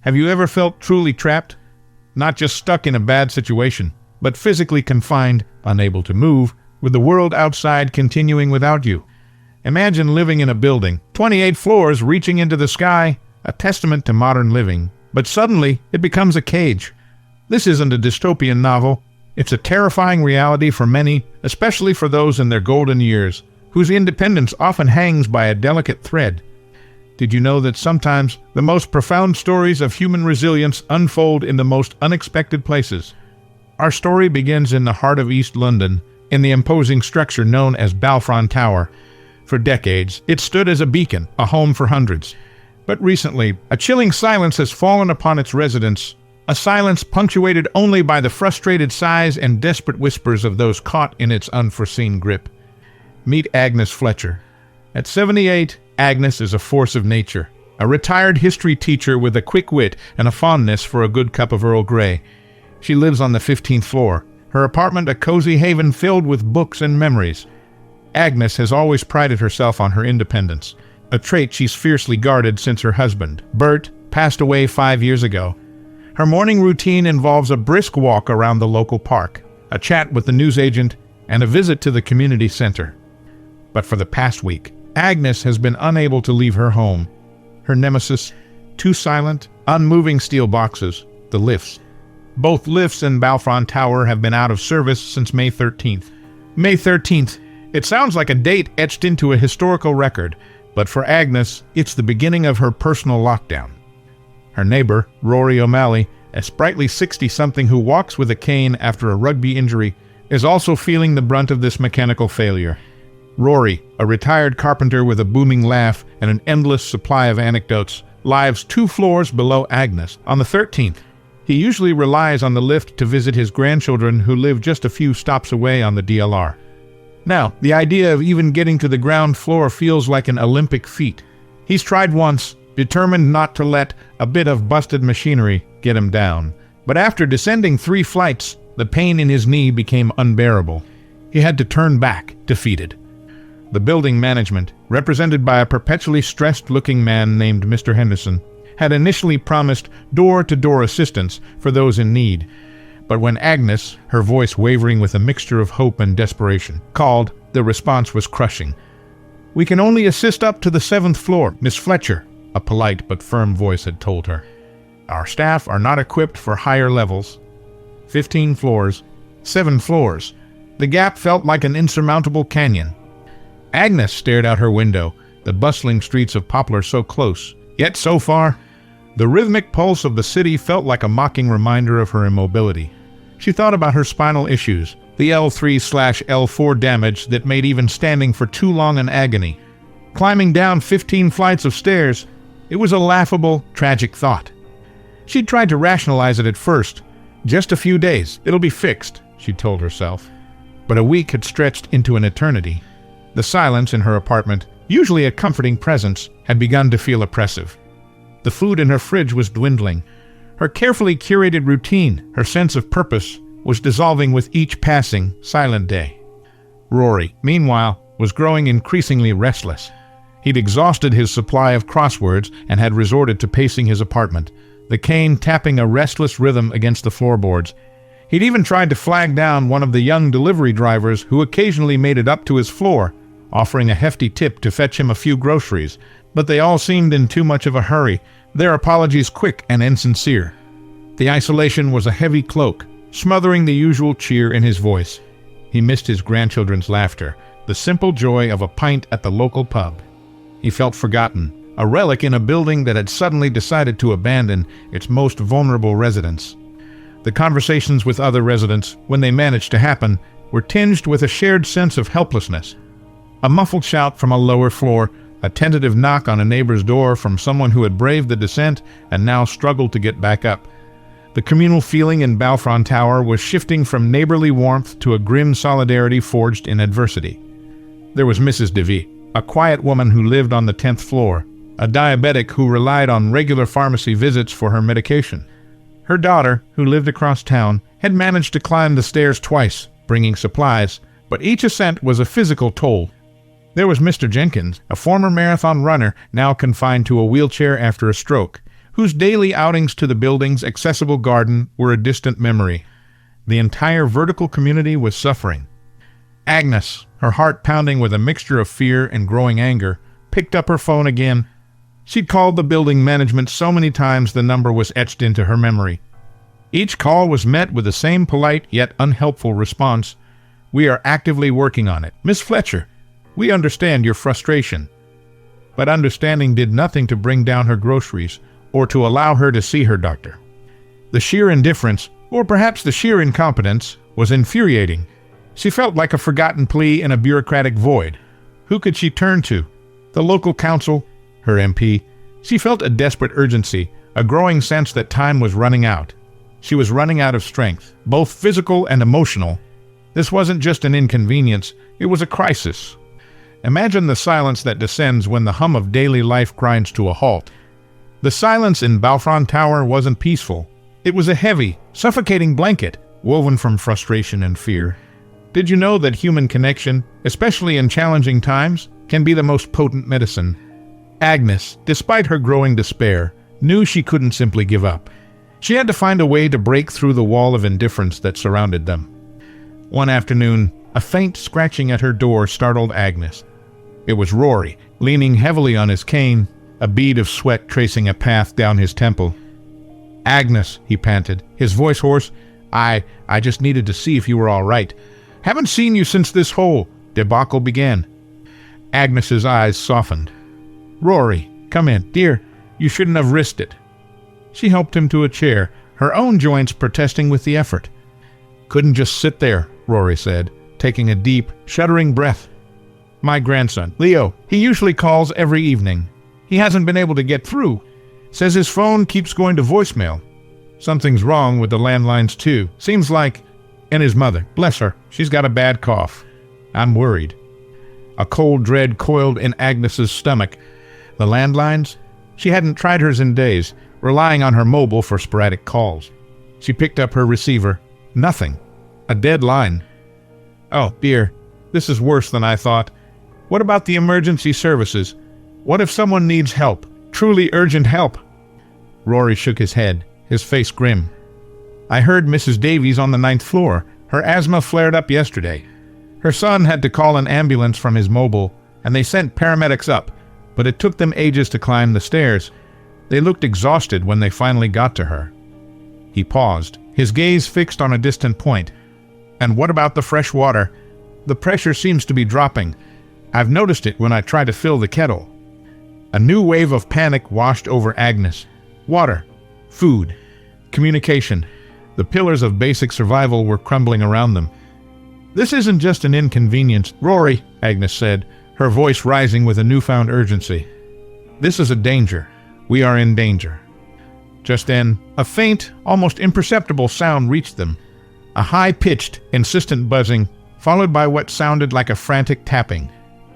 Have you ever felt truly trapped? Not just stuck in a bad situation, but physically confined, unable to move, with the world outside continuing without you. Imagine living in a building, 28 floors reaching into the sky, a testament to modern living, but suddenly it becomes a cage. This isn't a dystopian novel. It's a terrifying reality for many, especially for those in their golden years, whose independence often hangs by a delicate thread. Did you know that sometimes the most profound stories of human resilience unfold in the most unexpected places? Our story begins in the heart of East London, in the imposing structure known as Balfron Tower. For decades, it stood as a beacon, a home for hundreds. But recently, a chilling silence has fallen upon its residents, a silence punctuated only by the frustrated sighs and desperate whispers of those caught in its unforeseen grip. Meet Agnes Fletcher. At 78, Agnes is a force of nature, a retired history teacher with a quick wit and a fondness for a good cup of Earl Grey. She lives on the 15th floor, her apartment a cozy haven filled with books and memories. Agnes has always prided herself on her independence, a trait she's fiercely guarded since her husband, Bert, passed away 5 years ago. Her morning routine involves a brisk walk around the local park, a chat with the newsagent, and a visit to the community center. But for the past week, Agnes has been unable to leave her home. Her nemesis, two silent, unmoving steel boxes, the lifts. Both lifts in Balfron Tower have been out of service since May 13th. May 13th. It sounds like a date etched into a historical record, but for Agnes, it's the beginning of her personal lockdown. Her neighbor, Rory O'Malley, a sprightly 60-something who walks with a cane after a rugby injury, is also feeling the brunt of this mechanical failure. Rory, a retired carpenter with a booming laugh and an endless supply of anecdotes, lives 2 floors below Agnes, on the 13th. He usually relies on the lift to visit his grandchildren who live just a few stops away on the DLR. Now, the idea of even getting to the ground floor feels like an Olympic feat. He's tried once, determined not to let a bit of busted machinery get him down. But after descending 3 flights, the pain in his knee became unbearable. He had to turn back, defeated. The building management, represented by a perpetually stressed-looking man named Mr. Henderson, had initially promised door-to-door assistance for those in need. But when Agnes, her voice wavering with a mixture of hope and desperation, called, the response was crushing. "We can only assist up to the 7th floor, Miss Fletcher," a polite but firm voice had told her. "Our staff are not equipped for higher levels." 15 floors, 7 floors. The gap felt like an insurmountable canyon. Agnes stared out her window, the bustling streets of Poplar so close, yet so far. The rhythmic pulse of the city felt like a mocking reminder of her immobility. She thought about her spinal issues, the L3/L4 damage that made even standing for too long an agony. Climbing down 15 flights of stairs, it was a laughable, tragic thought. She'd tried to rationalize it at first. Just a few days, it'll be fixed, she told herself. But a week had stretched into an eternity. The silence in her apartment, usually a comforting presence, had begun to feel oppressive. The food in her fridge was dwindling. Her carefully curated routine, her sense of purpose, was dissolving with each passing, silent day. Rory, meanwhile, was growing increasingly restless. He'd exhausted his supply of crosswords and had resorted to pacing his apartment, the cane tapping a restless rhythm against the floorboards. He'd even tried to flag down one of the young delivery drivers who occasionally made it up to his floor, offering a hefty tip to fetch him a few groceries, but they all seemed in too much of a hurry, their apologies quick and insincere. The isolation was a heavy cloak, smothering the usual cheer in his voice. He missed his grandchildren's laughter, the simple joy of a pint at the local pub. He felt forgotten, a relic in a building that had suddenly decided to abandon its most vulnerable residents. The conversations with other residents, when they managed to happen, were tinged with a shared sense of helplessness. A muffled shout from a lower floor, a tentative knock on a neighbor's door from someone who had braved the descent and now struggled to get back up. The communal feeling in Balfron Tower was shifting from neighborly warmth to a grim solidarity forged in adversity. There was Mrs. DeVee, a quiet woman who lived on the 10th floor, a diabetic who relied on regular pharmacy visits for her medication. Her daughter, who lived across town, had managed to climb the stairs twice, bringing supplies, but each ascent was a physical toll. There was Mr. Jenkins, a former marathon runner now confined to a wheelchair after a stroke, whose daily outings to the building's accessible garden were a distant memory. The entire vertical community was suffering. Agnes, her heart pounding with a mixture of fear and growing anger, picked up her phone again. She'd called the building management so many times the number was etched into her memory. Each call was met with the same polite yet unhelpful response. "We are actively working on it. Miss Fletcher, we understand your frustration." But understanding did nothing to bring down her groceries or to allow her to see her doctor. The sheer indifference, or perhaps the sheer incompetence, was infuriating. She felt like a forgotten plea in a bureaucratic void. Who could she turn to? The local council? Her MP? She felt a desperate urgency, a growing sense that time was running out. She was running out of strength, both physical and emotional. This wasn't just an inconvenience, it was a crisis. Imagine the silence that descends when the hum of daily life grinds to a halt. The silence in Balfron Tower wasn't peaceful. It was a heavy, suffocating blanket, woven from frustration and fear. Did you know that human connection, especially in challenging times, can be the most potent medicine? Agnes, despite her growing despair, knew she couldn't simply give up. She had to find a way to break through the wall of indifference that surrounded them. One afternoon, a faint scratching at her door startled Agnes. It was Rory, leaning heavily on his cane, a bead of sweat tracing a path down his temple. "Agnes," he panted, his voice hoarse, I just needed to see if you were all right. Haven't seen you since this whole debacle began." Agnes's eyes softened. "Rory, come in. Dear, you shouldn't have risked it." She helped him to a chair, her own joints protesting with the effort. "Couldn't just sit there," Rory said, taking a deep, shuddering breath. "My grandson, Leo, he usually calls every evening. He hasn't been able to get through. Says his phone keeps going to voicemail. Something's wrong with the landlines too. Seems like... And his mother, bless her, she's got a bad cough. I'm worried." A cold dread coiled in Agnes's stomach. The landlines? She hadn't tried hers in days, relying on her mobile for sporadic calls. She picked up her receiver. Nothing. A dead line. "Oh, dear. This is worse than I thought. What about the emergency services? What if someone needs help? Truly urgent help?" Rory shook his head, his face grim. "I heard Mrs. Davies on the 9th floor. Her asthma flared up yesterday. Her son had to call an ambulance from his mobile, and they sent paramedics up, but it took them ages to climb the stairs. They looked exhausted when they finally got to her." He paused, his gaze fixed on a distant point. "And what about the fresh water? The pressure seems to be dropping. I've noticed it when I try to fill the kettle." A new wave of panic washed over Agnes. Water, food, communication. The pillars of basic survival were crumbling around them. "This isn't just an inconvenience, Rory," Agnes said, her voice rising with a newfound urgency. "This is a danger. We are in danger." Just then, a faint, almost imperceptible sound reached them. A high-pitched, insistent buzzing, followed by what sounded like a frantic tapping.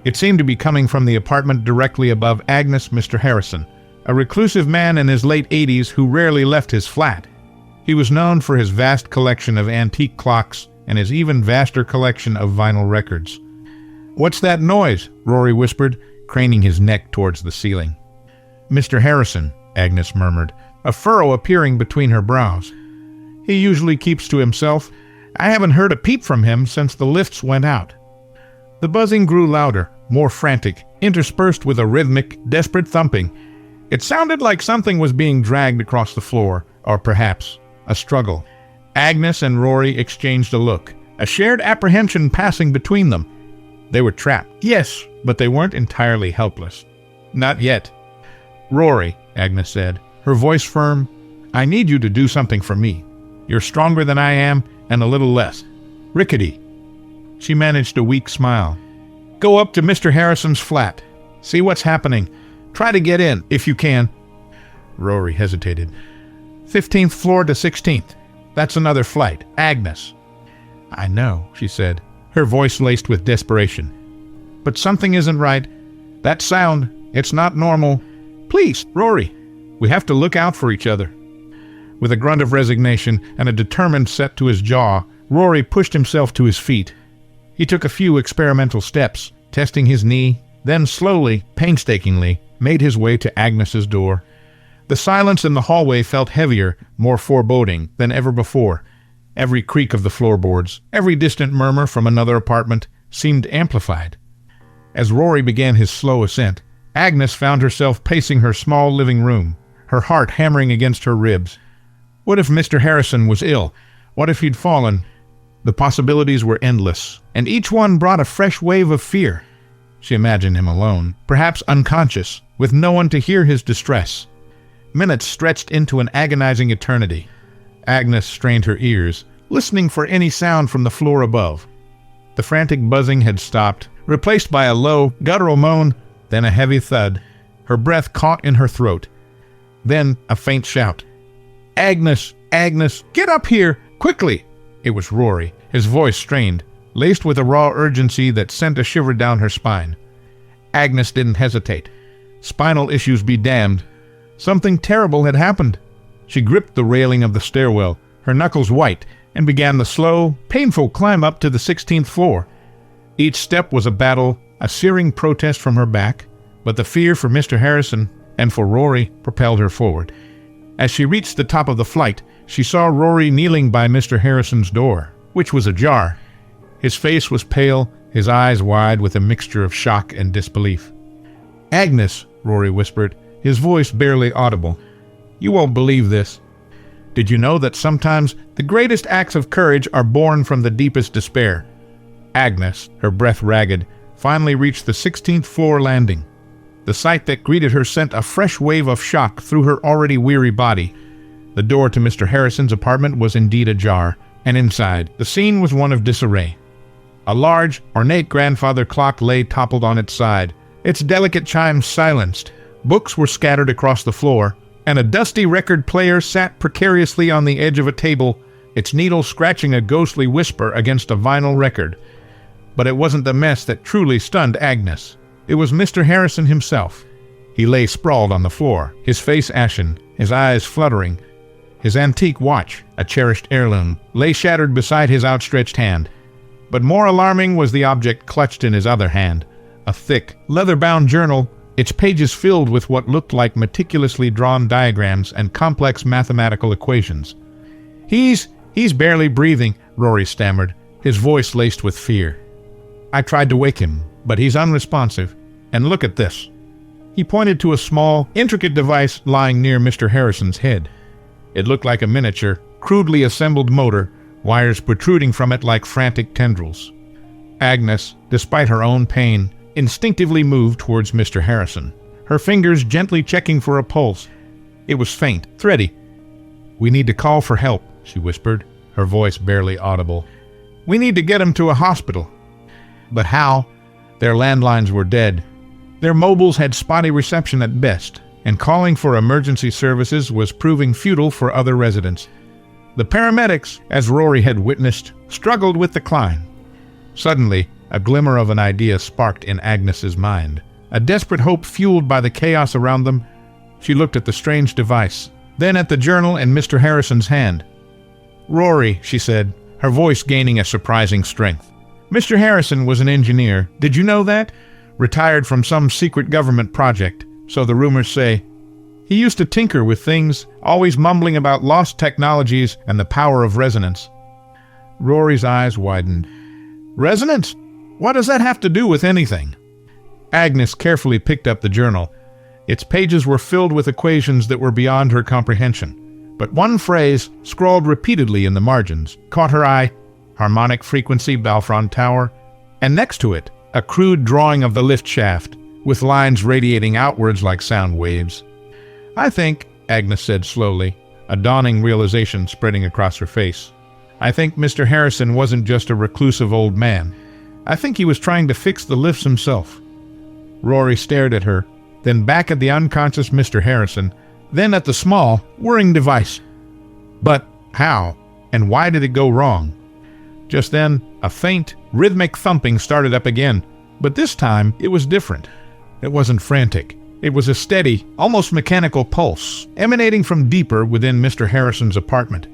It seemed to be coming from the apartment directly above Agnes, Mr. Harrison, a reclusive man in his late 80s who rarely left his flat. He was known for his vast collection of antique clocks and his even vaster collection of vinyl records. "What's that noise?" Rory whispered, craning his neck towards the ceiling. "Mr. Harrison," Agnes murmured, a furrow appearing between her brows. "He usually keeps to himself. I haven't heard a peep from him since the lifts went out." The buzzing grew louder, more frantic, interspersed with a rhythmic, desperate thumping. It sounded like something was being dragged across the floor, or perhaps a struggle. Agnes and Rory exchanged a look, a shared apprehension passing between them. They were trapped, yes, but they weren't entirely helpless. Not yet. "Rory," Agnes said, her voice firm, "I need you to do something for me. You're stronger than I am, and a little less rickety." She managed a weak smile. "Go up to Mr. Harrison's flat. See what's happening. Try to get in, if you can." Rory hesitated. 15th floor to 16th. That's another flight. Agnes." "I know," she said, her voice laced with desperation. "But something isn't right. That sound, it's not normal. Please, Rory, we have to look out for each other." With a grunt of resignation and a determined set to his jaw, Rory pushed himself to his feet. He took a few experimental steps, testing his knee, then slowly, painstakingly, made his way to Agnes's door. The silence in the hallway felt heavier, more foreboding than ever before. Every creak of the floorboards, every distant murmur from another apartment, seemed amplified. As Rory began his slow ascent, Agnes found herself pacing her small living room, her heart hammering against her ribs. What if Mr. Harrison was ill? What if he'd fallen? The possibilities were endless, and each one brought a fresh wave of fear. She imagined him alone, perhaps unconscious, with no one to hear his distress. Minutes stretched into an agonizing eternity. Agnes strained her ears, listening for any sound from the floor above. The frantic buzzing had stopped, replaced by a low, guttural moan, then a heavy thud. Her breath caught in her throat. Then a faint shout. "Agnes! Agnes! Get up here! Quickly!" It was Rory, his voice strained, laced with a raw urgency that sent a shiver down her spine. Agnes didn't hesitate. Spinal issues be damned. Something terrible had happened. She gripped the railing of the stairwell, her knuckles white, and began the slow, painful climb up to the 16th floor. Each step was a battle, a searing protest from her back, but the fear for Mr. Harrison and for Rory propelled her forward. As she reached the top of the flight, she saw Rory kneeling by Mr. Harrison's door, which was ajar. His face was pale, his eyes wide with a mixture of shock and disbelief. "Agnes," Rory whispered, his voice barely audible, "you won't believe this. Did you know that sometimes the greatest acts of courage are born from the deepest despair?" Agnes, her breath ragged, finally reached the 16th floor landing. The sight that greeted her sent a fresh wave of shock through her already weary body. The door to Mr. Harrison's apartment was indeed ajar, and inside, the scene was one of disarray. A large, ornate grandfather clock lay toppled on its side, its delicate chimes silenced. Books were scattered across the floor, and a dusty record player sat precariously on the edge of a table, its needle scratching a ghostly whisper against a vinyl record. But it wasn't the mess that truly stunned Agnes. It was Mr. Harrison himself. He lay sprawled on the floor, his face ashen, his eyes fluttering. His antique watch, a cherished heirloom, lay shattered beside his outstretched hand. But more alarming was the object clutched in his other hand, a thick, leather-bound journal, its pages filled with what looked like meticulously drawn diagrams and complex mathematical equations. He's barely breathing," Rory stammered, his voice laced with fear. "I tried to wake him, but he's unresponsive. And look at this." He pointed to a small, intricate device lying near Mr. Harrison's head. It looked like a miniature, crudely assembled motor, wires protruding from it like frantic tendrils. Agnes, despite her own pain, instinctively moved towards Mr. Harrison, her fingers gently checking for a pulse. It was faint, thready. "We need to call for help," she whispered, her voice barely audible. "We need to get him to a hospital." But how? Their landlines were dead. Their mobiles had spotty reception at best, and calling for emergency services was proving futile for other residents. The paramedics, as Rory had witnessed, struggled with the climb. Suddenly, a glimmer of an idea sparked in Agnes's mind, a desperate hope fueled by the chaos around them. She looked at the strange device, then at the journal in Mr. Harrison's hand. "Rory," she said, her voice gaining a surprising strength. "Mr. Harrison was an engineer. Did you know that? Retired from some secret government project, so the rumors say. He used to tinker with things, always mumbling about lost technologies and the power of resonance." Rory's eyes widened. "Resonance? What does that have to do with anything?" Agnes carefully picked up the journal. Its pages were filled with equations that were beyond her comprehension. But one phrase, scrawled repeatedly in the margins, caught her eye: harmonic frequency Balfron Tower, and next to it, a crude drawing of the lift shaft, with lines radiating outwards like sound waves. "I think," Agnes said slowly, a dawning realization spreading across her face, "I think Mr. Harrison wasn't just a reclusive old man. I think he was trying to fix the lifts himself." Rory stared at her, then back at the unconscious Mr. Harrison, then at the small, whirring device. But how, and why did it go wrong? Just then, a faint, rhythmic thumping started up again, but this time it was different. It wasn't frantic. It was a steady, almost mechanical pulse, emanating from deeper within Mr. Harrison's apartment.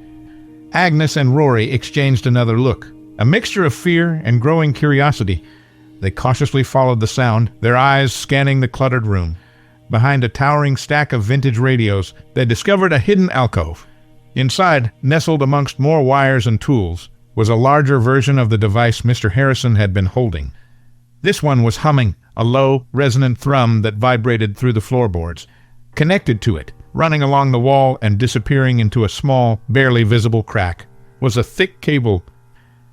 Agnes and Rory exchanged another look, a mixture of fear and growing curiosity. They cautiously followed the sound, their eyes scanning the cluttered room. Behind a towering stack of vintage radios, they discovered a hidden alcove. Inside, nestled amongst more wires and tools, was a larger version of the device Mr. Harrison had been holding. This one was humming, a low, resonant thrum that vibrated through the floorboards. Connected to it, running along the wall and disappearing into a small, barely visible crack, was a thick cable.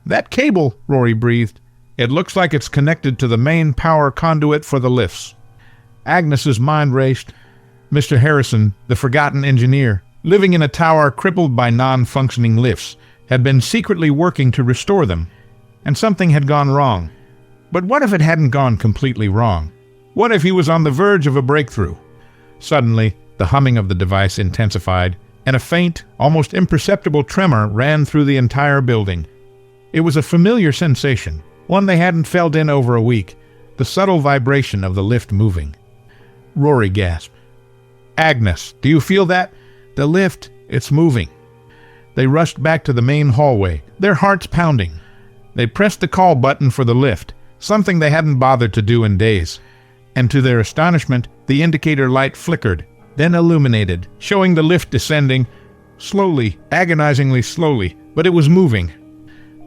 "That cable," Rory breathed. "It looks like it's connected to the main power conduit for the lifts." Agnes's mind raced. Mr. Harrison, the forgotten engineer, living in a tower crippled by non-functioning lifts, had been secretly working to restore them. And something had gone wrong. But what if it hadn't gone completely wrong? What if he was on the verge of a breakthrough? Suddenly, the humming of the device intensified, and a faint, almost imperceptible tremor ran through the entire building. It was a familiar sensation, one they hadn't felt in over a week, the subtle vibration of the lift moving. Rory gasped. "Agnes, do you feel that? The lift, it's moving." They rushed back to the main hallway, their hearts pounding. They pressed the call button for the lift, something they hadn't bothered to do in days. And to their astonishment, the indicator light flickered, then illuminated, showing the lift descending, slowly, agonizingly slowly, but it was moving.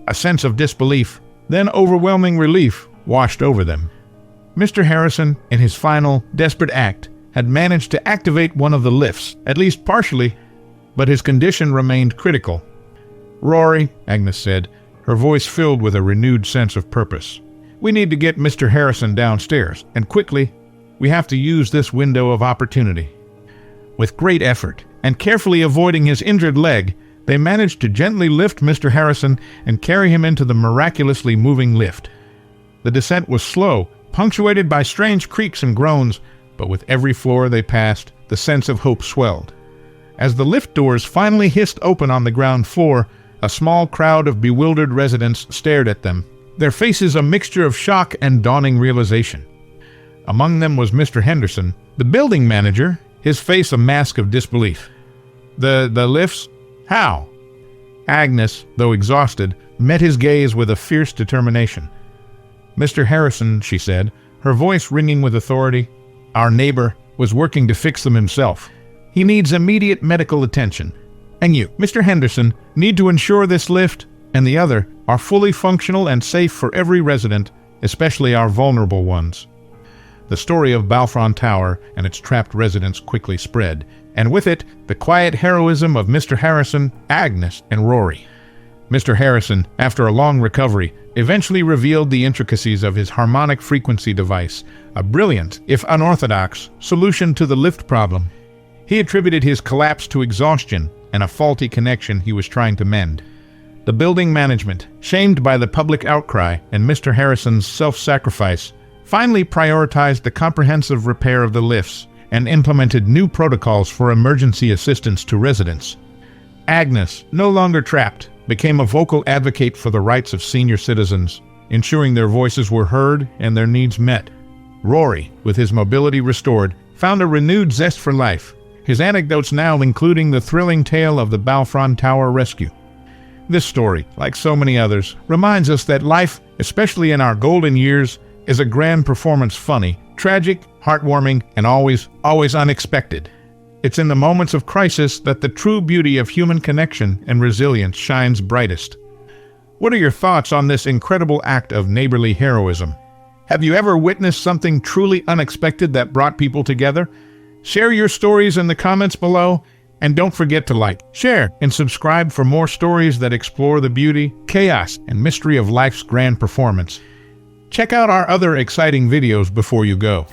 A sense of disbelief, then overwhelming relief, washed over them. Mr. Harrison, in his final, desperate act, had managed to activate one of the lifts, at least partially, but his condition remained critical. "Rory," Agnes said, her voice filled with a renewed sense of purpose, "we need to get Mr. Harrison downstairs, and quickly. We have to use this window of opportunity." With great effort, and carefully avoiding his injured leg, they managed to gently lift Mr. Harrison and carry him into the miraculously moving lift. The descent was slow, punctuated by strange creaks and groans, but with every floor they passed, the sense of hope swelled. As the lift doors finally hissed open on the ground floor, a small crowd of bewildered residents stared at them, their faces a mixture of shock and dawning realization. Among them was Mr. Henderson, the building manager, his face a mask of disbelief. The lifts? How?" Agnes, though exhausted, met his gaze with a fierce determination. "Mr. Harrison," she said, her voice ringing with authority, "our neighbor, was working to fix them himself. He needs immediate medical attention. And you, Mr. Henderson, need to ensure this lift and the other are fully functional and safe for every resident, especially our vulnerable ones." The story of Balfron Tower and its trapped residents quickly spread, and with it, the quiet heroism of Mr. Harrison, Agnes, and Rory. Mr. Harrison, after a long recovery, eventually revealed the intricacies of his harmonic frequency device, a brilliant, if unorthodox, solution to the lift problem. He attributed his collapse to exhaustion and a faulty connection he was trying to mend. The building management, shamed by the public outcry and Mr. Harrison's self-sacrifice, finally prioritized the comprehensive repair of the lifts and implemented new protocols for emergency assistance to residents. Agnes, no longer trapped, became a vocal advocate for the rights of senior citizens, ensuring their voices were heard and their needs met. Rory, with his mobility restored, found a renewed zest for life, his anecdotes now including the thrilling tale of the Balfron Tower rescue. This story, like so many others, reminds us that life, especially in our golden years, is a grand performance, funny, tragic, heartwarming, and always unexpected. It's in the moments of crisis that the true beauty of human connection and resilience shines brightest. What are your thoughts on this incredible act of neighborly heroism? Have you ever witnessed something truly unexpected that brought people together? Share your stories in the comments below, and don't forget to like, share, and subscribe for more stories that explore the beauty, chaos, and mystery of life's grand performance. Check out our other exciting videos before you go.